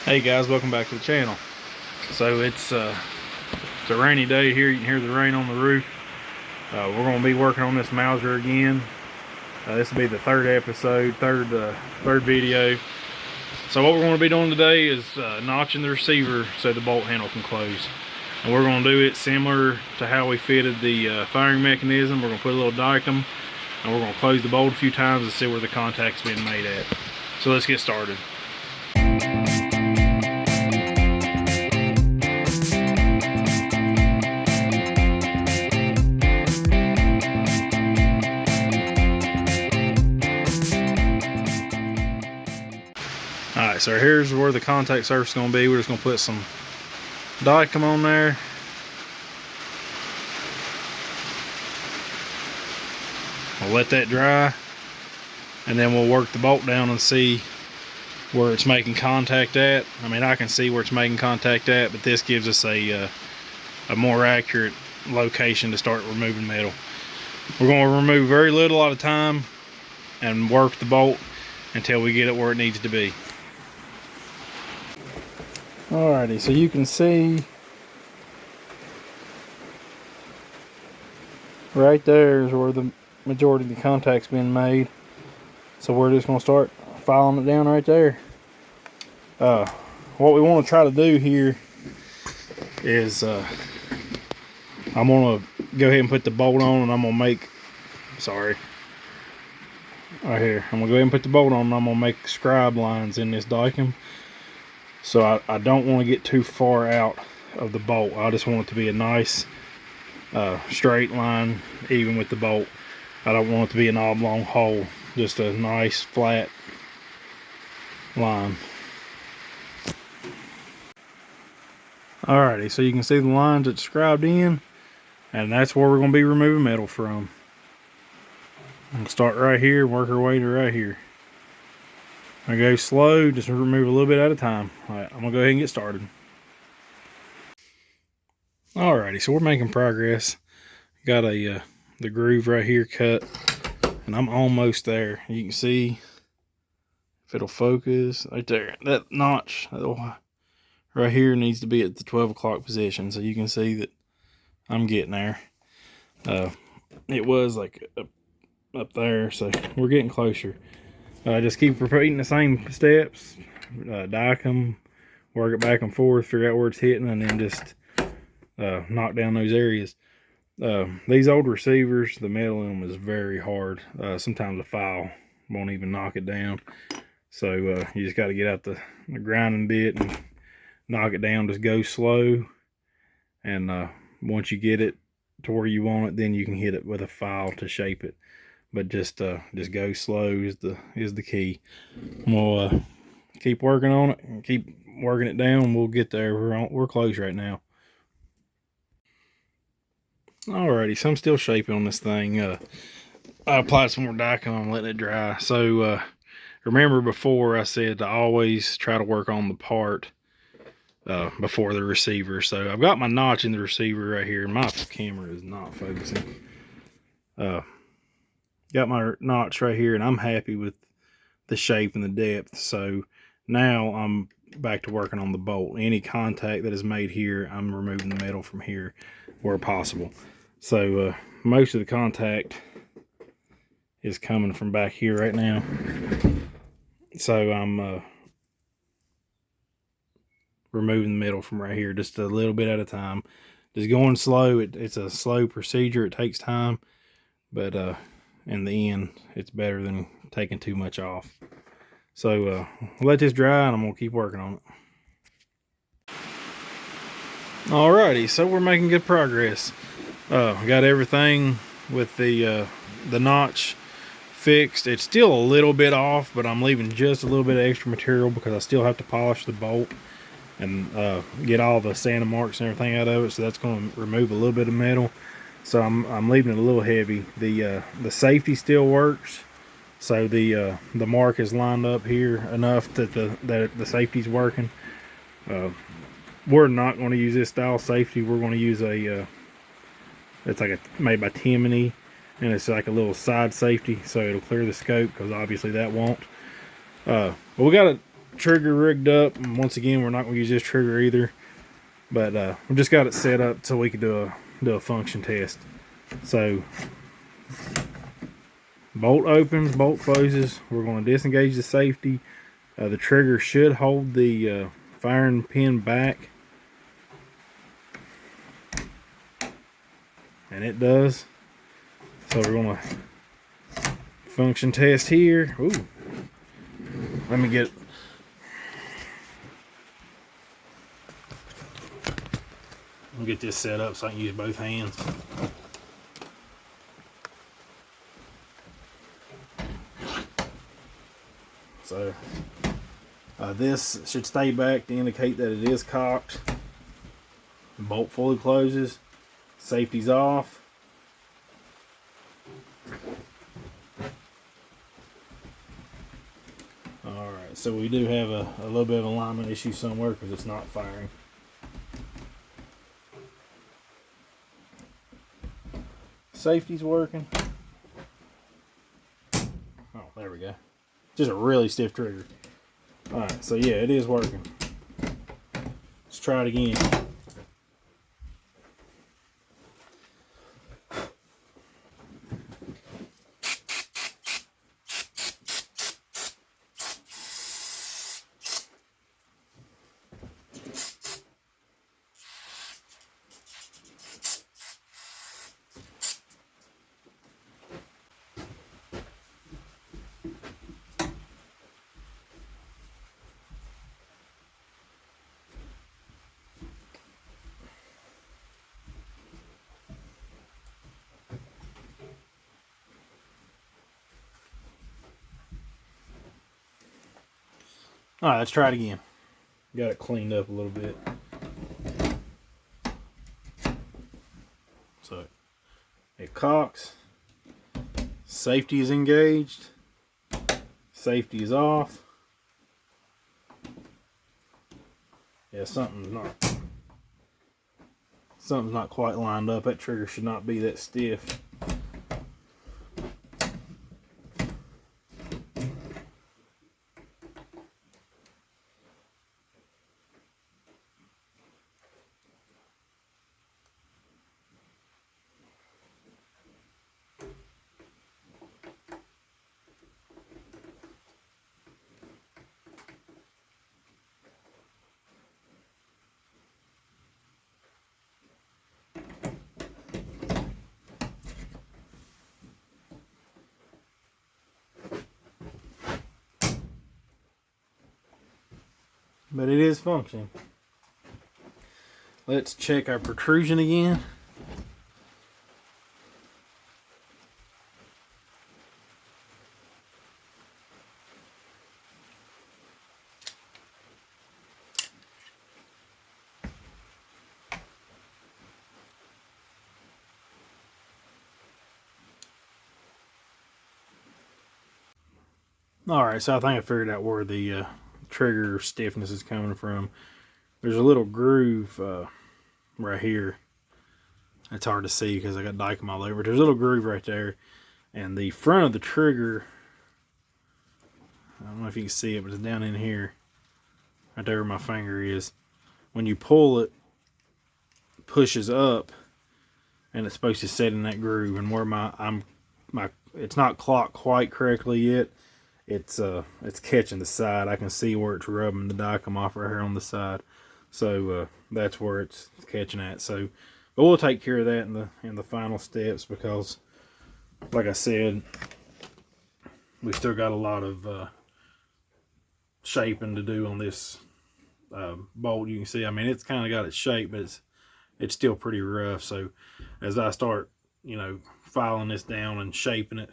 Hey guys, welcome back to the channel. So it's a rainy day here. You can hear the rain on the roof. We're going to be working on this Mauser again. This will be the third episode, third video. So what we're going to be doing today is notching the receiver so the bolt handle can close. And we're going to do it similar to how we fitted the firing mechanism. We're going to put a little dicum and we're going to close the bolt a few times and see where the contact's being made at. So let's get started. Alright, so here's where the contact surface is going to be. We're just going to put some dicum on there. We'll let that dry, and then we'll work the bolt down and see where it's making contact at. I mean, I can see where it's making contact at, but this gives us a more accurate location to start removing metal. We're going to remove very little at a time and work the bolt until we get it where it needs to be. Alrighty, so you can see right there is where the majority of the contact's been made. So we're just going to start filing it down right there. What we want to try to do here is I'm going to go ahead and put the bolt on, and I'm going to make, right here, I'm going to go ahead and put the bolt on, and I'm going to make scribe lines in this dicum. So I don't want to get too far out of the bolt. I just want it to be a nice straight line, even with the bolt. I don't want it to be an oblong hole, just a nice flat line. Alrighty, so you can see the lines it's scribed in, and that's where we're going to be removing metal from. We'll start right here, work our way to right here. I go slow, just remove a little bit at a time. Alright, I'm going to go ahead and get started. Alrighty, so we're making progress. Got the groove right here cut, and I'm almost there. You can see, if it'll focus, right there. That notch right here needs to be at the 12 o'clock position, so you can see that I'm getting there. It was like up there, so we're getting closer. Just keep repeating the same steps, dicum, work it back and forth, figure out where it's hitting, and then just knock down those areas. These old receivers, the metal in them is very hard. Sometimes a file won't even knock it down. So you just got to get out the grinding bit and knock it down. Just go slow, and once you get it to where you want it, then you can hit it with a file to shape it. But just go slow is the key. We'll keep working on it and keep working it down. We'll get there. We're close right now. Alrighty, so I'm still shaping on this thing. I applied some more dicum and letting it dry. So remember before I said to always try to work on the part before the receiver. So I've got my notch in the receiver right here. My camera is not focusing. Got my notch right here, and I'm happy with the shape and the depth. So now I'm back to working on the bolt. Any contact that is made here, I'm removing the metal from here where possible. So most of the contact is coming from back here right now. So I'm removing the metal from right here just a little bit at a time. Just going slow. It's a slow procedure. It takes time, but in the end, it's better than taking too much off. So let this dry, and I'm gonna keep working on it. Alrighty, so we're making good progress. Got everything with the notch fixed. It's still a little bit off, but I'm leaving just a little bit of extra material because I still have to polish the bolt and get all the sanding marks and everything out of it. So that's going to remove a little bit of metal. So I'm leaving it a little heavy. The safety still works, so the mark is lined up here enough that the safety's working. We're not going to use this style safety. We're going to use it's like made by Timony, and it's like a little side safety, so it'll clear the scope, because obviously that won't. But we got trigger rigged up, and once again, we're not going to use this trigger either. But we just got it set up so we can do a function test. So bolt opens, bolt closes. We're going to disengage the safety. The trigger should hold the firing pin back, and it does. So we're going to function test here. Ooh, let me get. I'll get this set up so I can use both hands. So this should stay back to indicate that it is cocked. The bolt fully closes. Safety's off. Alright, so we do have a little bit of alignment issue somewhere because it's not firing. Safety's working. Oh, there we go. Just a really stiff trigger. Alright, so yeah, it is working. Let's try it again. Alright, let's try it again. Got it cleaned up a little bit. So it cocks. Safety is engaged. Safety is off. Yeah, something's not quite lined up. That trigger should not be that stiff. But it is functioning. Let's check our protrusion again. Alright, so I think I figured out where the trigger stiffness is coming from. There's a little groove right here. It's hard to see because I got Dykem all over. There's a little groove right there, and the front of the trigger, I don't know if you can see it, but it's down in here, right there where my finger is. When you pull it, it pushes up, and it's supposed to set in that groove. And where it's not clocked quite correctly yet. It's catching the side. I can see where it's rubbing the Dykem off right here on the side. So that's where it's catching at. So, but we'll take care of that in the final steps, because, like I said, we still got a lot of shaping to do on this bolt. You can see, I mean, it's kind of got its shape, but it's still pretty rough. So as I start, filing this down and shaping it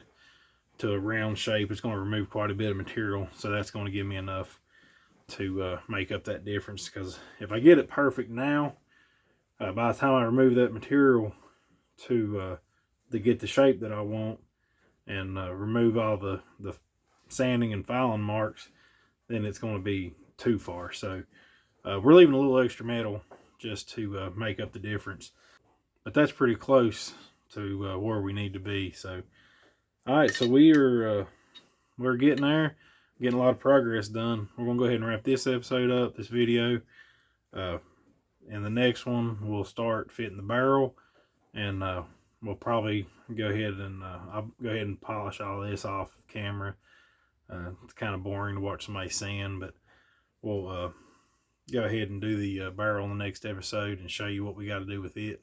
to a round shape, it's going to remove quite a bit of material. So that's going to give me enough to make up that difference. Because if I get it perfect now, by the time I remove that material to get the shape that I want, and remove all the sanding and filing marks, then it's going to be too far. So we're leaving a little extra metal just to make up the difference. But that's pretty close to where we need to be. So all right, so we're getting there. getting a lot of progress done. We're gonna go ahead and wrap this episode up, this video. In the next one, we'll start fitting the barrel, and we'll probably go ahead and I'll go ahead and polish all this off camera. It's kind of boring to watch somebody sand, but we'll go ahead and do the barrel in the next episode and show you what we got to do with it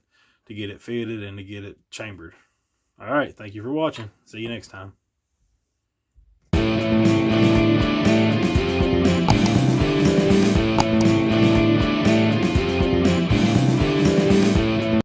to get it fitted and to get it chambered. All right, thank you for watching. See you next time.